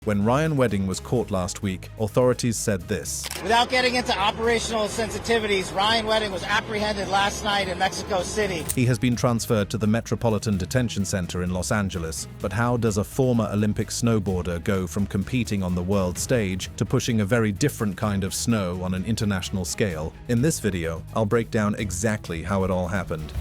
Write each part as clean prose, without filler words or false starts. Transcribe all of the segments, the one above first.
When Ryan Wedding was caught last week, authorities said this. Without getting into operational sensitivities, Ryan Wedding was apprehended last night in Mexico City. He has been transferred to the Metropolitan Detention Center in Los Angeles. But how does a former Olympic snowboarder go from competing on the world stage to pushing a very different kind of snow on an international scale? In this video, I'll break down exactly how it all happened.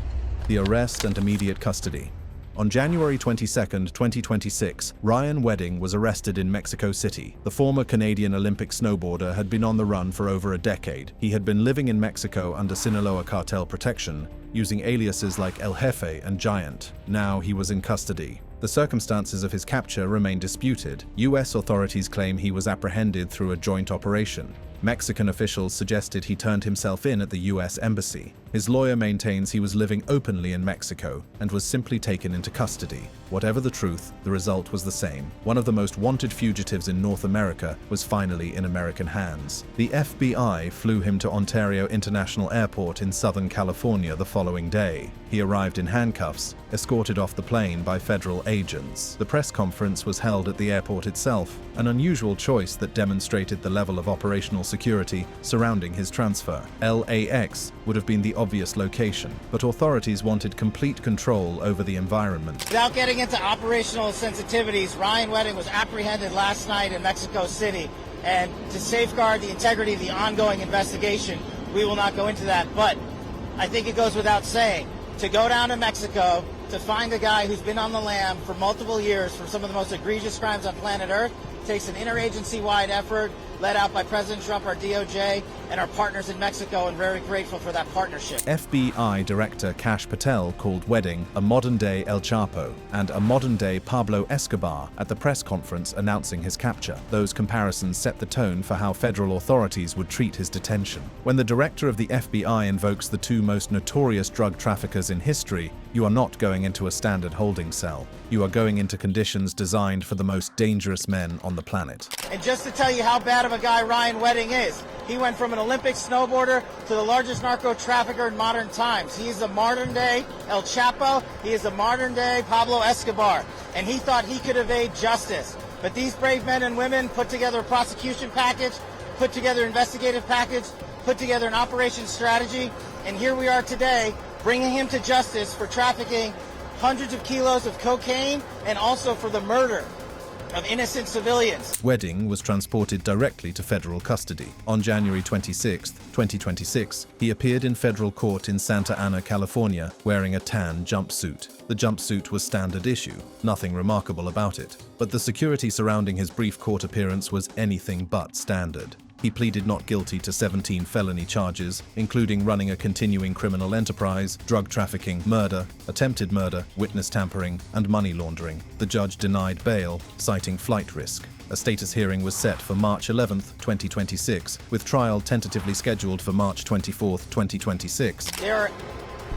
The arrest and immediate custody. On January 22, 2026, Ryan Wedding was arrested in Mexico City. The former Canadian Olympic snowboarder had been on the run for over a decade. He had been living in Mexico under Sinaloa cartel protection, using aliases like El Jefe and Giant. Now he was in custody. The circumstances of his capture remain disputed. U.S. authorities claim he was apprehended through a joint operation. Mexican officials suggested he turned himself in at the U.S. Embassy. His lawyer maintains he was living openly in Mexico and was simply taken into custody. Whatever the truth, the result was the same. One of the most wanted fugitives in North America was finally in American hands. The FBI flew him to Ontario International Airport in Southern California the following day. He arrived in handcuffs, escorted off the plane by federal agents. The press conference was held at the airport itself, an unusual choice that demonstrated the level of operational security surrounding his transfer. LAX would have been the obvious location, but authorities wanted complete control over the environment. Without getting into operational sensitivities, Ryan Wedding was apprehended last night in Mexico City. And to safeguard the integrity of the ongoing investigation, we will not go into that. But I think it goes without saying, to go down to Mexico to find a guy who's been on the lam for multiple years for some of the most egregious crimes on planet Earth takes an interagency-wide effort led out by President Trump, our DOJ, and our partners in Mexico, and very grateful for that partnership. FBI Director Kash Patel called Wedding a modern-day El Chapo and a modern-day Pablo Escobar at the press conference announcing his capture. Those comparisons set the tone for how federal authorities would treat his detention. When the director of the FBI invokes the two most notorious drug traffickers in history, you are not going into a standard holding cell. You are going into conditions designed for the most dangerous men on the planet. And just to tell you how bad of a guy Ryan Wedding is, he went from an Olympic snowboarder to the largest narco trafficker in modern times. He is a modern-day El Chapo. He is a modern-day Pablo Escobar. And he thought he could evade justice. But these brave men and women put together a prosecution package, put together an investigative package, put together an operations strategy, and here we are today, bringing him to justice for trafficking hundreds of kilos of cocaine and also for the murder of innocent civilians. Wedding was transported directly to federal custody. On January 26, 2026, he appeared in federal court in Santa Ana, California, wearing a tan jumpsuit. The jumpsuit was standard issue, nothing remarkable about it. But the security surrounding his brief court appearance was anything but standard. He pleaded not guilty to 17 felony charges, including running a continuing criminal enterprise, drug trafficking, murder, attempted murder, witness tampering, and money laundering. The judge denied bail, citing flight risk. A status hearing was set for March 11, 2026, with trial tentatively scheduled for March 24, 2026. There are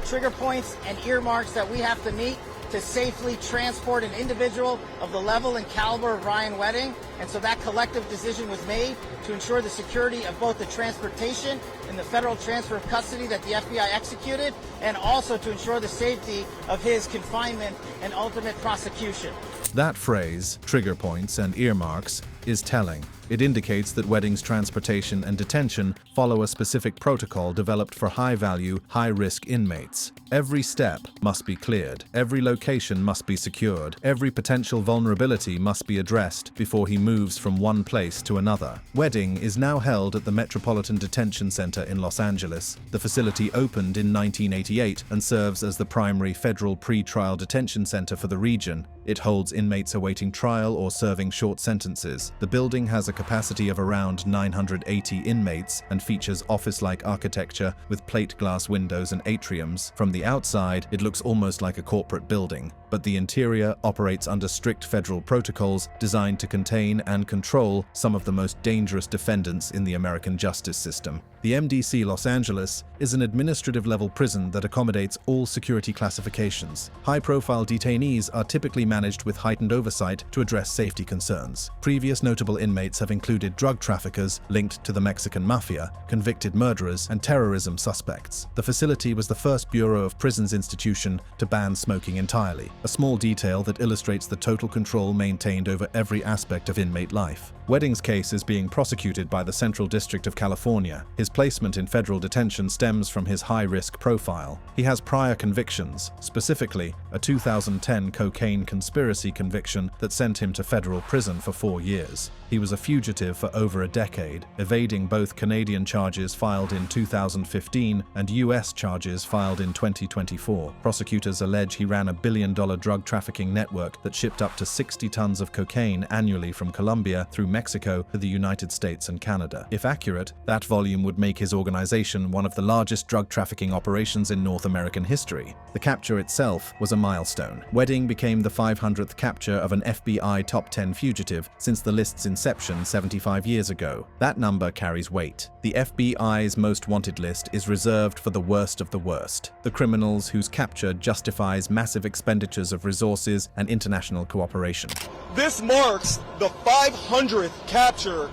trigger points and earmarks that we have to meet to safely transport an individual of the level and caliber of Ryan Wedding. And so that collective decision was made to ensure the security of both the transportation and the federal transfer of custody that the FBI executed, and also to ensure the safety of his confinement and ultimate prosecution. That phrase, trigger points and earmarks, is telling. It indicates that Wedding's transportation and detention follow a specific protocol developed for high-value, high-risk inmates. Every step must be cleared, every location must be secured, every potential vulnerability must be addressed before he moves from one place to another. Wedding is now held at the Metropolitan Detention Center in Los Angeles. The facility opened in 1988 and serves as the primary federal pre-trial detention center for the region. It holds inmates awaiting trial or serving short sentences. The building has a capacity of around 980 inmates and features office-like architecture with plate glass windows and atriums. From the outside, it looks almost like a corporate building, but the interior operates under strict federal protocols designed to contain and control some of the most dangerous defendants in the American justice system. The MDC Los Angeles is an administrative-level prison that accommodates all security classifications. High-profile detainees are typically managed with heightened oversight to address safety concerns. Previous Most notable inmates have included drug traffickers linked to the Mexican mafia, convicted murderers, and terrorism suspects. The facility was the first Bureau of Prisons institution to ban smoking entirely, a small detail that illustrates the total control maintained over every aspect of inmate life. Wedding's case is being prosecuted by the Central District of California. His placement in federal detention stems from his high-risk profile. He has prior convictions, specifically a 2010 cocaine conspiracy conviction that sent him to federal prison for 4 years. He was a fugitive for over a decade, evading both Canadian charges filed in 2015 and US charges filed in 2024. Prosecutors allege he ran a billion-dollar drug trafficking network that shipped up to 60 tons of cocaine annually from Colombia through Mexico to the United States and Canada. If accurate, that volume would make his organization one of the largest drug trafficking operations in North American history. The capture itself was a milestone. Wedding became the 500th capture of an FBI top 10 fugitive since the list's inception 75 years ago. That number carries weight. The FBI's most wanted list is reserved for the worst of the worst, the criminals whose capture justifies massive expenditures of resources and international cooperation. This marks the 500th capture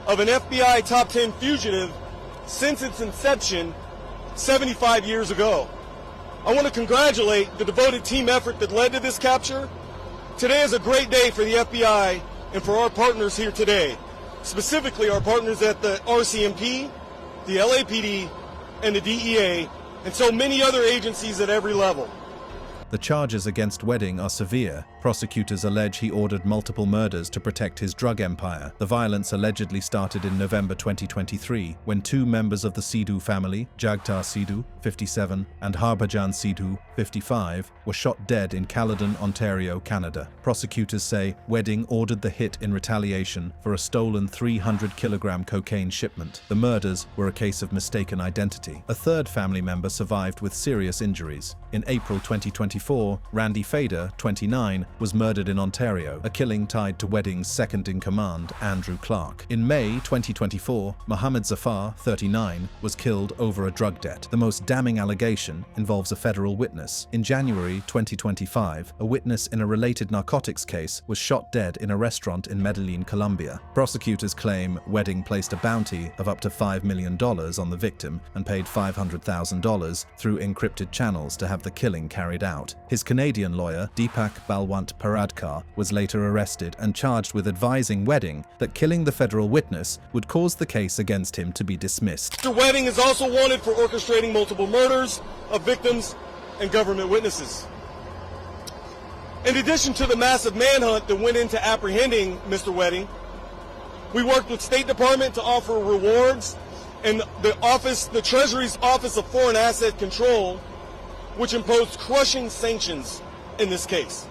of an FBI top 10 fugitive since its inception 75 years ago. I want to congratulate the devoted team effort that led to this capture. Today is a great day for the FBI and for our partners here today, specifically our partners at the RCMP, the LAPD, and the DEA, and so many other agencies at every level. The charges against Wedding are severe. Prosecutors allege he ordered multiple murders to protect his drug empire. The violence allegedly started in November 2023, when 2 members of the Sidhu family, Jagtar Sidhu, 57, and Harbhajan Sidhu, 55, were shot dead in Caledon, Ontario, Canada. Prosecutors say Wedding ordered the hit in retaliation for a stolen 300-kilogram cocaine shipment. The murders were a case of mistaken identity. A third family member survived with serious injuries. In April 2024, Randy Fader, 29, was murdered in Ontario, a killing tied to Wedding's second-in-command, Andrew Clark. In May 2024, Mohammed Zafar, 39, was killed over a drug debt. The most damning allegation involves a federal witness. In January 2025, a witness in a related narcotics case was shot dead in a restaurant in Medellin, Colombia. Prosecutors claim Wedding placed a bounty of up to $5 million on the victim and paid $500,000 through encrypted channels to have the killing carried out. His Canadian lawyer, Deepak Balwant Paradkar, was later arrested and charged with advising Wedding that killing the federal witness would cause the case against him to be dismissed. Mr. Wedding is also wanted for orchestrating multiple murders of victims and government witnesses. In addition to the massive manhunt that went into apprehending Mr. Wedding, we worked with State Department to offer rewards, and the Treasury's Office of Foreign Asset Control, which imposed crushing sanctions in this case.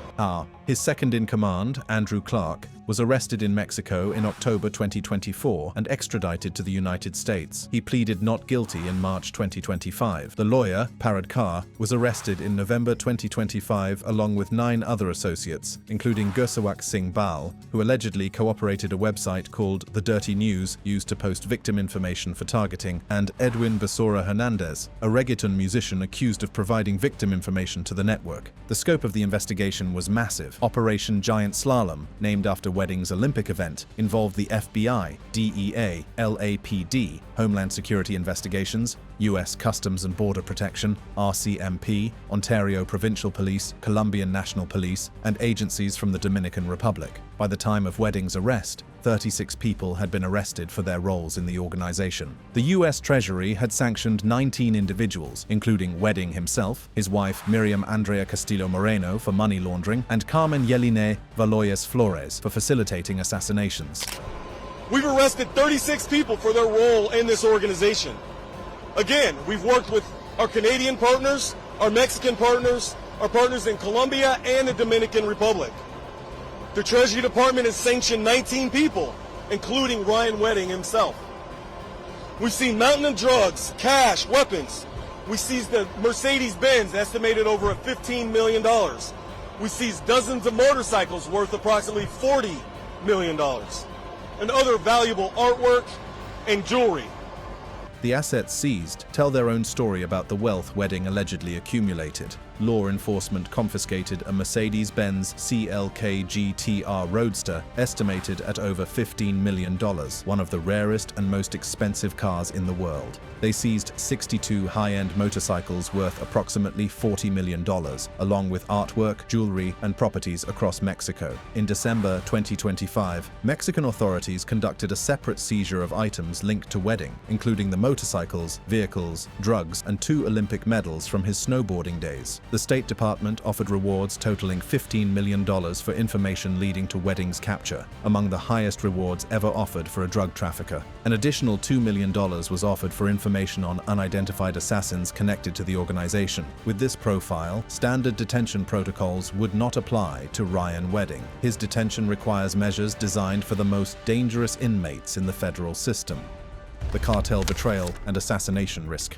His second-in-command, Andrew Clark, was arrested in Mexico in October 2024 and extradited to the United States. He pleaded not guilty in March 2025. The lawyer, Paradkar, was arrested in November 2025 along with 9 other associates, including Gursawak Singh Bal, who allegedly cooperated a website called The Dirty News used to post victim information for targeting, and Edwin Basora Hernandez, a reggaeton musician accused of providing victim information to the network. The scope of the investigation was massive. Operation Giant Slalom, named after Wedding's Olympic event, involved the FBI, DEA, LAPD, Homeland Security Investigations, US Customs and Border Protection, RCMP, Ontario Provincial Police, Colombian National Police, and agencies from the Dominican Republic. By the time of Wedding's arrest, 36 people had been arrested for their roles in the organization. The US Treasury had sanctioned 19 individuals, including Wedding himself, his wife Miriam Andrea Castillo Moreno for money laundering, and Carmen Yeline Valoyes Flores for facilitating assassinations. We've arrested 36 people for their role in this organization. Again, we've worked with our Canadian partners, our Mexican partners, our partners in Colombia and the Dominican Republic. The Treasury Department has sanctioned 19 people, including Ryan Wedding himself. We've seen mountain of drugs, cash, weapons. We seized the Mercedes-Benz, estimated over $15 million. We seized dozens of motorcycles worth approximately $40 million, and other valuable artwork and jewelry. The assets seized tell their own story about the wealth Wedding allegedly accumulated. law enforcement confiscated a Mercedes-Benz CLK GTR Roadster estimated at over $15 million, one of the rarest and most expensive cars in the world. They seized 62 high-end motorcycles worth approximately $40 million, along with artwork, jewelry, and properties across Mexico. In December 2025, Mexican authorities conducted a separate seizure of items linked to Wedding, including the motorcycles, vehicles, drugs, and 2 Olympic medals from his snowboarding days. The State Department offered rewards totaling $15 million for information leading to Wedding's capture, among the highest rewards ever offered for a drug trafficker. An additional $2 million was offered for information on unidentified assassins connected to the organization. With this profile, standard detention protocols would not apply to Ryan Wedding. His detention requires measures designed for the most dangerous inmates in the federal system: the cartel betrayal and assassination risk.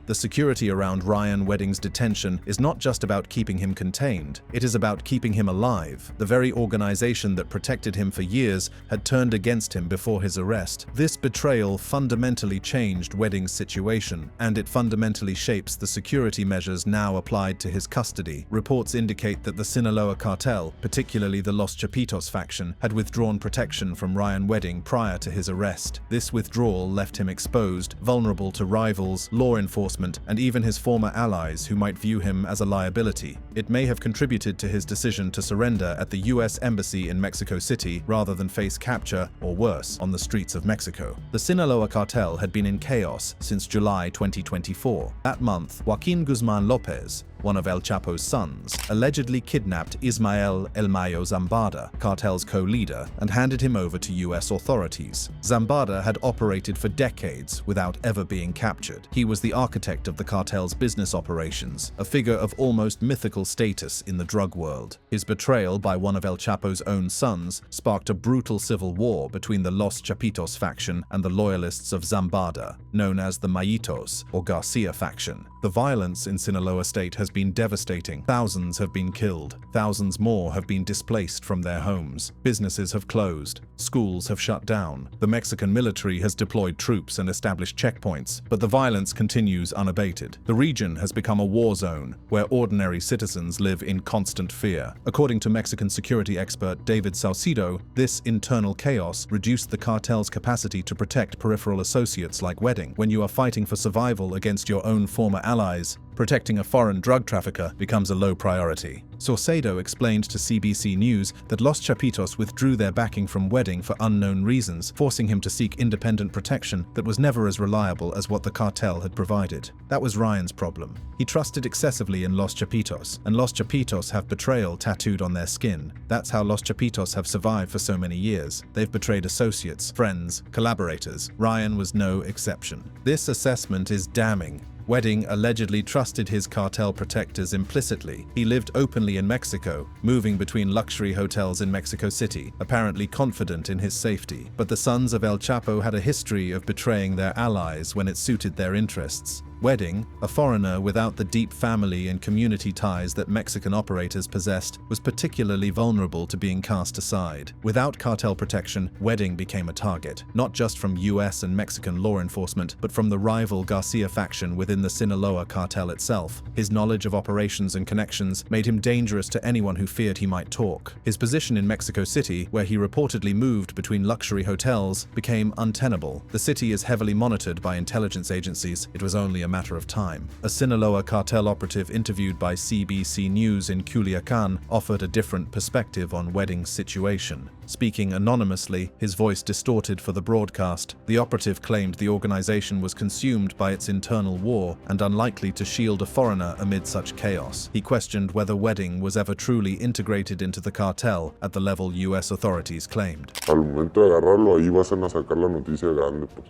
The security around Ryan Wedding's detention is not just about keeping him contained, it is about keeping him alive. The very organization that protected him for years had turned against him before his arrest. This betrayal fundamentally changed Wedding's situation, and it fundamentally shapes the security measures now applied to his custody. Reports indicate that the Sinaloa cartel, particularly the Los Chapitos faction, had withdrawn protection from Ryan Wedding prior to his arrest. This withdrawal left him exposed, vulnerable to rivals, law enforcement, and even his former allies who might view him as a liability. It may have contributed to his decision to surrender at the U.S. Embassy in Mexico City rather than face capture, or worse, on the streets of Mexico. The Sinaloa cartel had been in chaos since July 2024. That month, Joaquin Guzman Lopez, one of El Chapo's sons, allegedly kidnapped Ismael El Mayo Zambada, cartel's co-leader, and handed him over to U.S. authorities. Zambada had operated for decades without ever being captured. He was the architect of the cartel's business operations, a figure of almost mythical status in the drug world. His betrayal by one of El Chapo's own sons sparked a brutal civil war between the Los Chapitos faction and the loyalists of Zambada, known as the Mayitos, or Garcia faction. The violence in Sinaloa state has been devastating. Thousands have been killed. Thousands more have been displaced from their homes. Businesses have closed. Schools have shut down. The Mexican military has deployed troops and established checkpoints, but the violence continues unabated. The region has become a war zone where ordinary citizens live in constant fear. According to Mexican security expert David Saucedo, this internal chaos reduced the cartel's capacity to protect peripheral associates like Wedding. When you are fighting for survival against your own former allies, protecting a foreign drug trafficker becomes a low priority. Saucedo explained to CBC News that Los Chapitos withdrew their backing from Wedding for unknown reasons, forcing him to seek independent protection that was never as reliable as what the cartel had provided. That was Ryan's problem. He trusted excessively in Los Chapitos, and Los Chapitos have betrayal tattooed on their skin. That's how Los Chapitos have survived for so many years. They've betrayed associates, friends, collaborators. Ryan was no exception. This assessment is damning. Wedding allegedly trusted his cartel protectors implicitly. He lived openly in Mexico, moving between luxury hotels in Mexico City, apparently confident in his safety. But the sons of El Chapo had a history of betraying their allies when it suited their interests. Wedding, a foreigner without the deep family and community ties that Mexican operators possessed, was particularly vulnerable to being cast aside. Without cartel protection, Wedding became a target, not just from US and Mexican law enforcement, but from the rival Garcia faction within the Sinaloa cartel itself. His knowledge of operations and connections made him dangerous to anyone who feared he might talk. His position in Mexico City, where he reportedly moved between luxury hotels, became untenable. The city is heavily monitored by intelligence agencies. It was only a matter of time. A Sinaloa cartel operative interviewed by CBC News in Culiacan offered a different perspective on Wedding's situation. Speaking anonymously, his voice distorted for the broadcast, the operative claimed the organization was consumed by its internal war and unlikely to shield a foreigner amid such chaos. He questioned whether Wedding was ever truly integrated into the cartel at the level US authorities claimed. Al momento de agarrarlo, ahí vas a sacar la noticia grande, pues.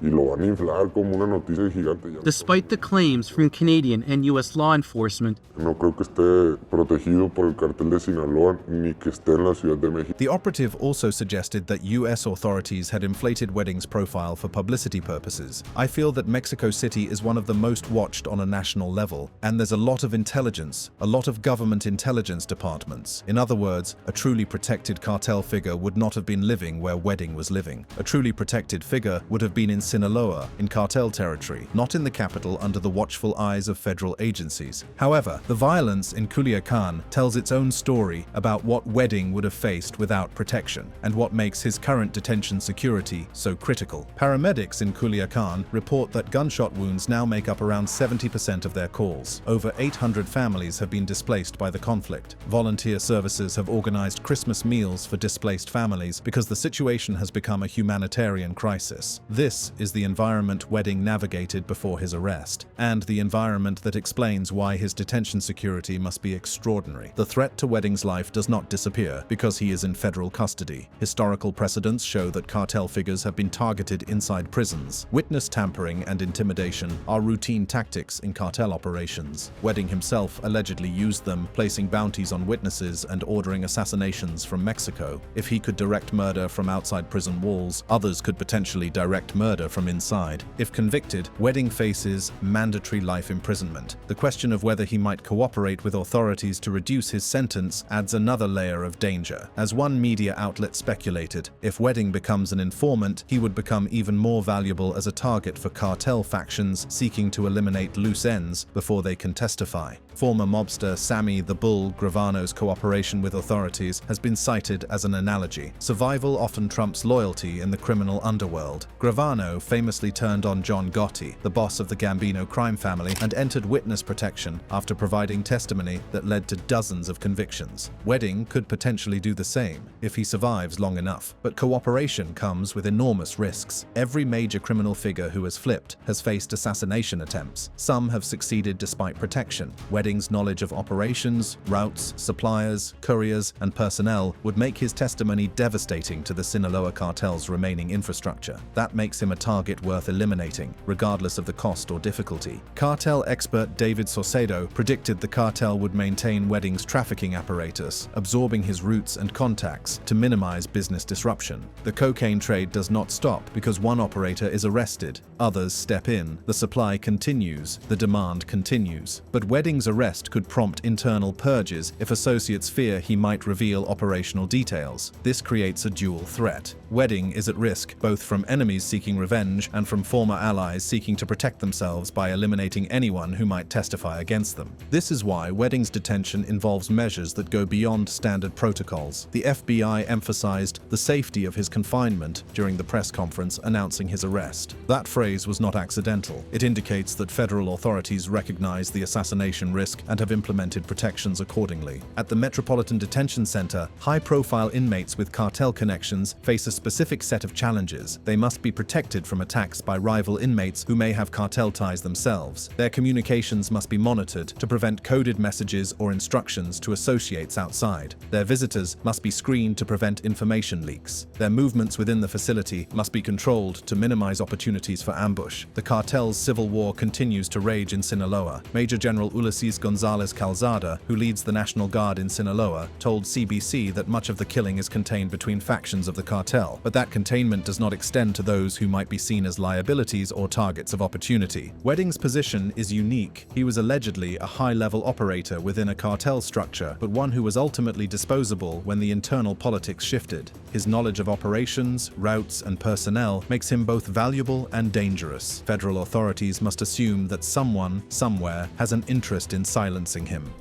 Y lo van a inflar como una noticia gigante. Despite the claims from Canadian and U.S. law enforcement, no creo que esté protegido por el cartel de Sinaloa ni que esté en la Ciudad de México. The operative also suggested that U.S. authorities had inflated Wedding's profile for publicity purposes. I feel that Mexico City is one of the most watched on a national level, and there's a lot of intelligence, a lot of government intelligence departments. In other words, a truly protected cartel figure would not have been living where Wedding was living. A truly protected figure would have been in Sinaloa, in cartel territory, not in the capital under the watchful eyes of federal agencies. However, the violence in Culiacan tells its own story about what Wedding would have faced without protection, and what makes his current detention security so critical. Paramedics in Culiacan report that gunshot wounds now make up around 70% of their calls. Over 800 families have been displaced by the conflict. Volunteer services have organized Christmas meals for displaced families because the situation has become a humanitarian crisis. This is the environment Wedding navigated before his arrest, and the environment that explains why his detention security must be extraordinary. The threat to Wedding's life does not disappear because he is in federal custody. Historical precedents show that cartel figures have been targeted inside prisons. Witness tampering and intimidation are routine tactics in cartel operations. Wedding himself allegedly used them, placing bounties on witnesses and ordering assassinations from Mexico. If he could direct murder from outside prison walls, others could potentially direct murder from inside. If convicted, Wedding faces mandatory life imprisonment. The question of whether he might cooperate with authorities to reduce his sentence adds another layer of danger. As one media outlet speculated, if Wedding becomes an informant, he would become even more valuable as a target for cartel factions seeking to eliminate loose ends before they can testify. Former mobster Sammy the Bull Gravano's cooperation with authorities has been cited as an analogy. Survival often trumps loyalty in the criminal underworld. Gravano famously turned on John Gotti, the boss of the Gambino crime family, and entered witness protection after providing testimony that led to dozens of convictions. Wedding could potentially do the same if he survives long enough, but cooperation comes with enormous risks. Every major criminal figure who has flipped has faced assassination attempts. Some have succeeded despite protection. Wedding's knowledge of operations, routes, suppliers, couriers, and personnel would make his testimony devastating to the Sinaloa cartel's remaining infrastructure. That makes him a target worth eliminating, regardless of the cost or difficulty. Cartel expert David Saucedo predicted the cartel would maintain Wedding's trafficking apparatus, absorbing his routes and contacts to minimize business disruption. The cocaine trade does not stop because one operator is arrested. Others step in. The supply continues. The demand continues. But Wedding's arrest could prompt internal purges if associates fear he might reveal operational details. This creates a dual threat. Wedding is at risk both from enemies seeking revenge and from former allies seeking to protect themselves by eliminating anyone who might testify against them. This is why Wedding's detention involves measures that go beyond standard protocols. The FBI emphasized the safety of his confinement during the press conference announcing his arrest. That phrase was not accidental. It indicates that federal authorities recognize the assassination risk and have implemented protections accordingly. At the Metropolitan Detention Center, high-profile inmates with cartel connections face a specific set of challenges. They must be protected from attacks by rival inmates who may have cartel ties themselves. Their communications must be monitored to prevent coded messages or instructions to associates outside. Their visitors must be screened to prevent information leaks. Their movements within the facility must be controlled to minimize opportunities for ambush. The cartel's civil war continues to rage in Sinaloa. Major General Ulises Gonzalez Calzada, who leads the National Guard in Sinaloa, told CBC that much of the killing is contained between factions of the cartel, but that containment does not extend to those who might be seen as liabilities or targets of opportunity. Wedding's position is unique. He was allegedly a high-level operator within a cartel structure, but one who was ultimately disposable when the internal politics shifted. His knowledge of operations, routes, and personnel makes him both valuable and dangerous. Federal authorities must assume that someone, somewhere, has an interest in silencing him.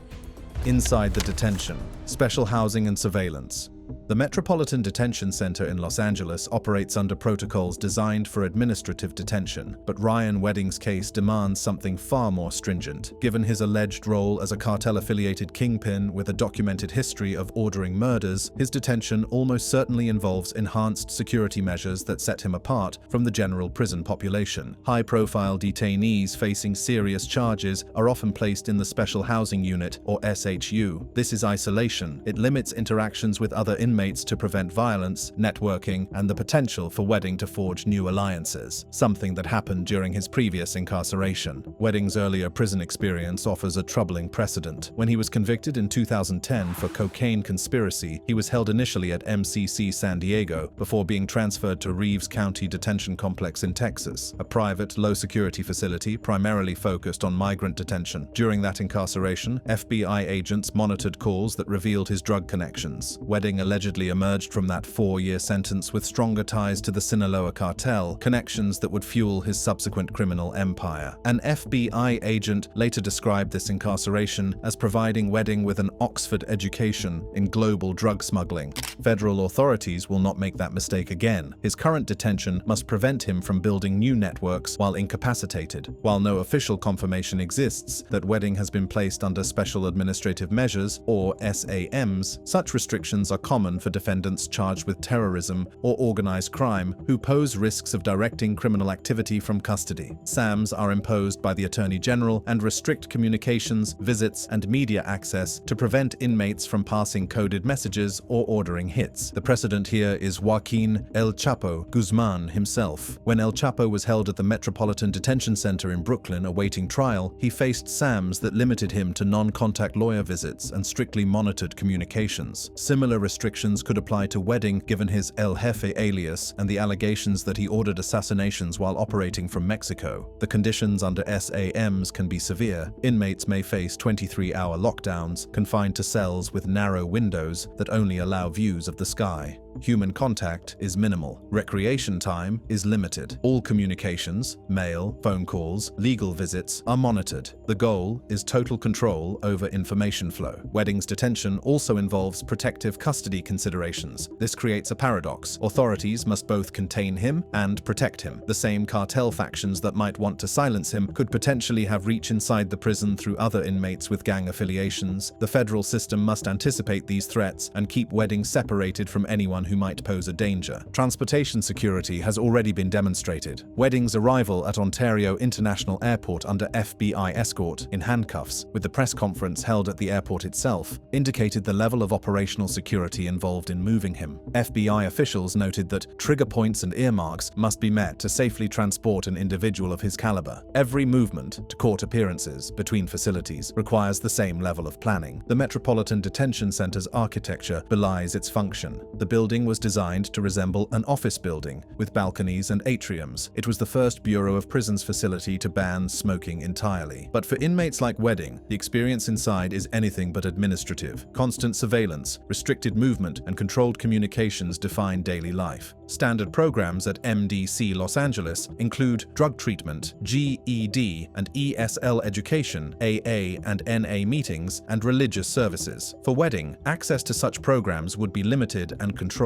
Inside the detention, special housing and surveillance. The Metropolitan Detention Center in Los Angeles operates under protocols designed for administrative detention, but Ryan Wedding's case demands something far more stringent. Given his alleged role as a cartel-affiliated kingpin with a documented history of ordering murders, his detention almost certainly involves enhanced security measures that set him apart from the general prison population. High-profile detainees facing serious charges are often placed in the Special Housing Unit, or SHU. This is isolation. It limits interactions with other inmates to prevent violence, networking, and the potential for Wedding to forge new alliances, something that happened during his previous incarceration. Wedding's earlier prison experience offers a troubling precedent. When he was convicted in 2010 for cocaine conspiracy, he was held initially at MCC San Diego before being transferred to Reeves County Detention Complex in Texas, a private, low-security facility primarily focused on migrant detention. During that incarceration, FBI agents monitored calls that revealed his drug connections. Wedding allegedly allegedly emerged from that 4-year sentence with stronger ties to the Sinaloa cartel, connections that would fuel his subsequent criminal empire. An FBI agent later described this incarceration as providing Wedding with an Oxford education in global drug smuggling. Federal authorities will not make that mistake again. His current detention must prevent him from building new networks while incapacitated. While no official confirmation exists that Wedding has been placed under Special Administrative Measures, or SAMs, such restrictions are common for defendants charged with terrorism or organized crime who pose risks of directing criminal activity from custody. SAMs are imposed by the Attorney General and restrict communications, visits, and media access to prevent inmates from passing coded messages or ordering hits. The precedent here is Joaquin El Chapo Guzman himself. When El Chapo was held at the Metropolitan Detention Center in Brooklyn awaiting trial, he faced SAMs that limited him to non-contact lawyer visits and strictly monitored communications. Similar restrictions could apply to Wedding given his El Jefe alias and the allegations that he ordered assassinations while operating from Mexico. The conditions under SAMs can be severe. Inmates may face 23-hour lockdowns, confined to cells with narrow windows that only allow views of the sky. Human contact is minimal. Recreation time is limited. All communications, mail, phone calls, legal visits are monitored. The goal is total control over information flow. Wedding's detention also involves protective custody considerations. This creates a paradox. Authorities must both contain him and protect him. The same cartel factions that might want to silence him could potentially have reach inside the prison through other inmates with gang affiliations. The federal system must anticipate these threats and keep Wedding separated from anyone who might pose a danger. Transportation security has already been demonstrated. Wedding's arrival at Ontario International Airport under FBI escort in handcuffs, with the press conference held at the airport itself, indicated the level of operational security involved in moving him. FBI officials noted that trigger points and earmarks must be met to safely transport an individual of his caliber. Every movement to court appearances between facilities requires the same level of planning. The Metropolitan Detention Center's architecture belies its function. The building was designed to resemble an office building, with balconies and atriums. It was the first Bureau of Prisons facility to ban smoking entirely. But for inmates like Wedding, the experience inside is anything but administrative. Constant surveillance, restricted movement, and controlled communications define daily life. Standard programs at MDC Los Angeles include drug treatment, GED and ESL education, AA and NA meetings, and religious services. For Wedding, access to such programs would be limited and controlled.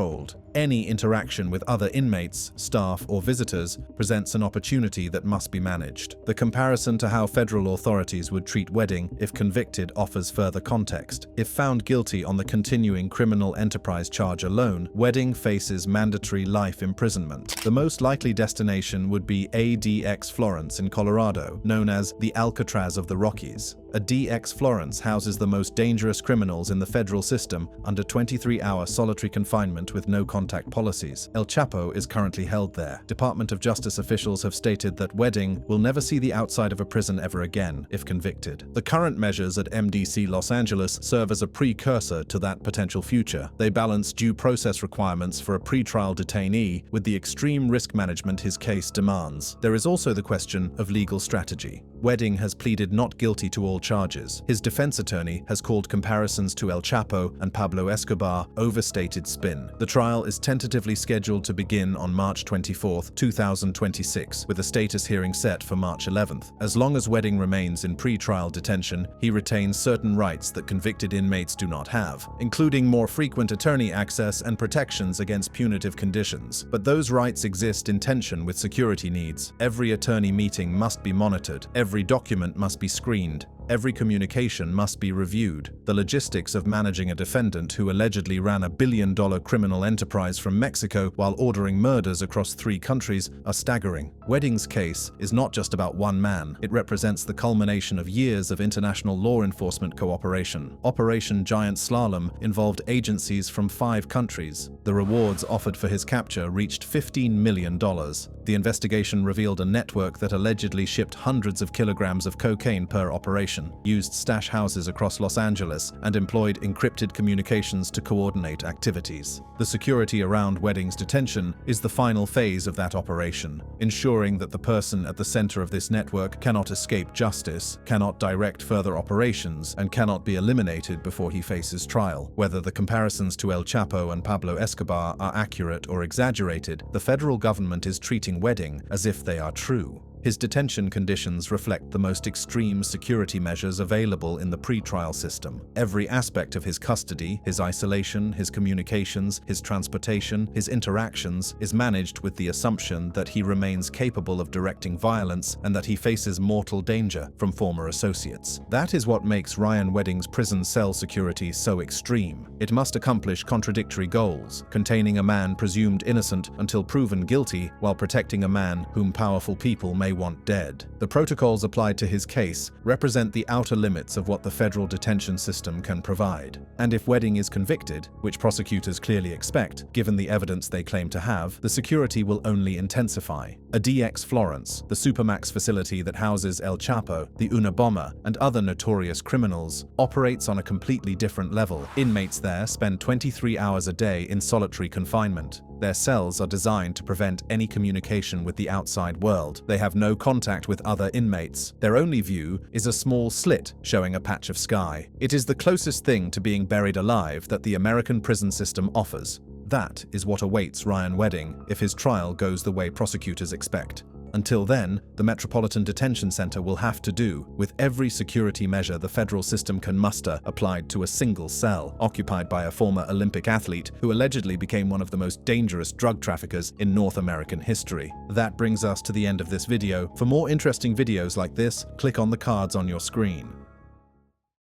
Any interaction with other inmates, staff, or visitors presents an opportunity that must be managed. The comparison to how federal authorities would treat Wedding if convicted offers further context. If found guilty on the continuing criminal enterprise charge alone, Wedding faces mandatory life imprisonment. The most likely destination would be ADX Florence in Colorado, known as the Alcatraz of the Rockies. A DX Florence houses the most dangerous criminals in the federal system under 23-hour solitary confinement with no-contact policies. El Chapo is currently held there. Department of Justice officials have stated that Wedding will never see the outside of a prison ever again if convicted. The current measures at MDC Los Angeles serve as a precursor to that potential future. They balance due process requirements for a pretrial detainee with the extreme risk management his case demands. There is also the question of legal strategy. Wedding has pleaded not guilty to all charges. His defense attorney has called comparisons to El Chapo and Pablo Escobar overstated spin. The trial is tentatively scheduled to begin on March 24, 2026, with a status hearing set for March 11th. As long as Wedding remains in pre-trial detention, he retains certain rights that convicted inmates do not have, including more frequent attorney access and protections against punitive conditions. But those rights exist in tension with security needs. Every attorney meeting must be monitored. Every document must be screened. Every communication must be reviewed. The logistics of managing a defendant who allegedly ran a billion-dollar criminal enterprise from Mexico while ordering murders across 3 countries are staggering. Wedding's case is not just about one man. It represents the culmination of years of international law enforcement cooperation. Operation Giant Slalom involved agencies from 5 countries. The rewards offered for his capture reached $15 million. The investigation revealed a network that allegedly shipped hundreds of kilograms of cocaine per operation. detention, used stash houses across Los Angeles, and employed encrypted communications to coordinate activities. The security around Wedding's detention is the final phase of that operation, ensuring that the person at the center of this network cannot escape justice, cannot direct further operations, and cannot be eliminated before he faces trial. Whether the comparisons to El Chapo and Pablo Escobar are accurate or exaggerated, the federal government is treating Wedding as if they are true. His detention conditions reflect the most extreme security measures available in the pre-trial system. Every aspect of his custody, his isolation, his communications, his transportation, his interactions, is managed with the assumption that he remains capable of directing violence and that he faces mortal danger from former associates. That is what makes Ryan Wedding's prison cell security so extreme. It must accomplish contradictory goals, containing a man presumed innocent until proven guilty, while protecting a man whom powerful people may want dead. The protocols applied to his case represent the outer limits of what the federal detention system can provide. And if Wedding is convicted, which prosecutors clearly expect, given the evidence they claim to have, the security will only intensify. A DX Florence, the Supermax facility that houses El Chapo, the Unabomber, and other notorious criminals, operates on a completely different level. Inmates there spend 23 hours a day in solitary confinement. Their cells are designed to prevent any communication with the outside world. They have no contact with other inmates. Their only view is a small slit showing a patch of sky. It is the closest thing to being buried alive that the American prison system offers. That is what awaits Ryan Wedding if his trial goes the way prosecutors expect. Until then, the Metropolitan Detention Center will have to do with every security measure the federal system can muster applied to a single cell, occupied by a former Olympic athlete who allegedly became one of the most dangerous drug traffickers in North American history. That brings us to the end of this video. For more interesting videos like this, click on the cards on your screen.